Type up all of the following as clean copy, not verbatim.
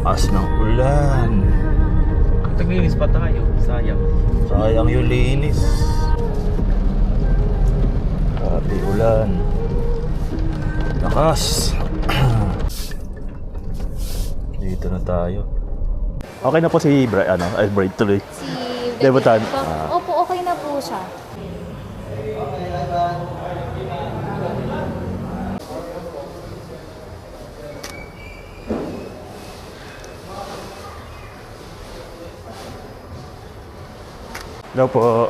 Lakas ng ulan. Taglinis pa tayo, sayang. Sayang yung linis. Grabe ulan. Lakas. Dito na tayo. Okay na po si Bright tuloy. Si Debutant. Opo, okay na po siya. Hello po.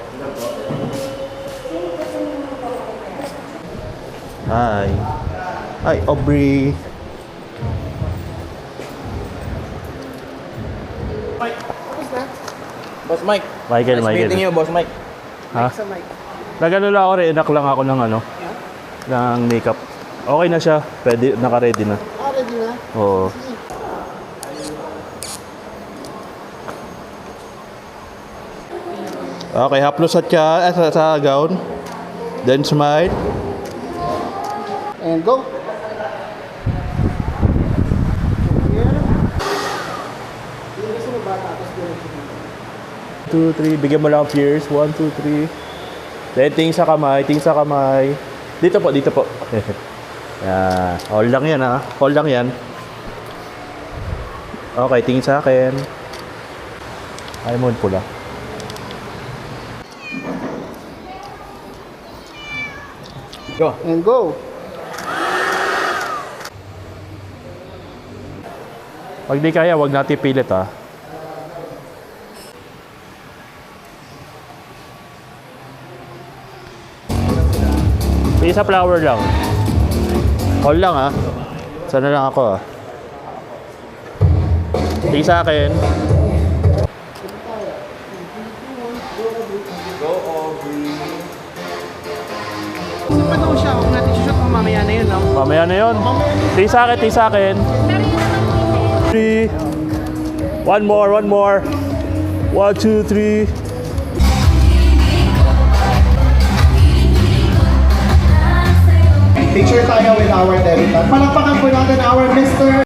Hi. Hi, Aubrey. Boss Mike. Michael. Meeting you, Boss Mike. Ha? Nagano lang ako, re-enact lang ako ng ng makeup. Okay na siya. Pwede, naka-ready na. Ready na? Oo. Okay, haplos at sa gown. Then smile. And go. 2, 3. Bigyan mo lang ng cheers. 1, 2, 3. Then ting sa kamay. Dito po. Yan. Hold lang yan, ha. Hold lang yan. Okay, tingin sa akin. Ay mo pula. Go. And go. Pag di kaya, wag natin pilit, ha. Isa flower lang. Hold lang, ha. Sana lang ako, ha. Tingin sa akin. Pa daw siya, huwag natin shoot mo mamaya na yun, no? Mamaya na yun. Tingin sa akin. 3. One more. 1, 2, 3. Picture tayo with our debutant. Palakpakan po natin our Mr.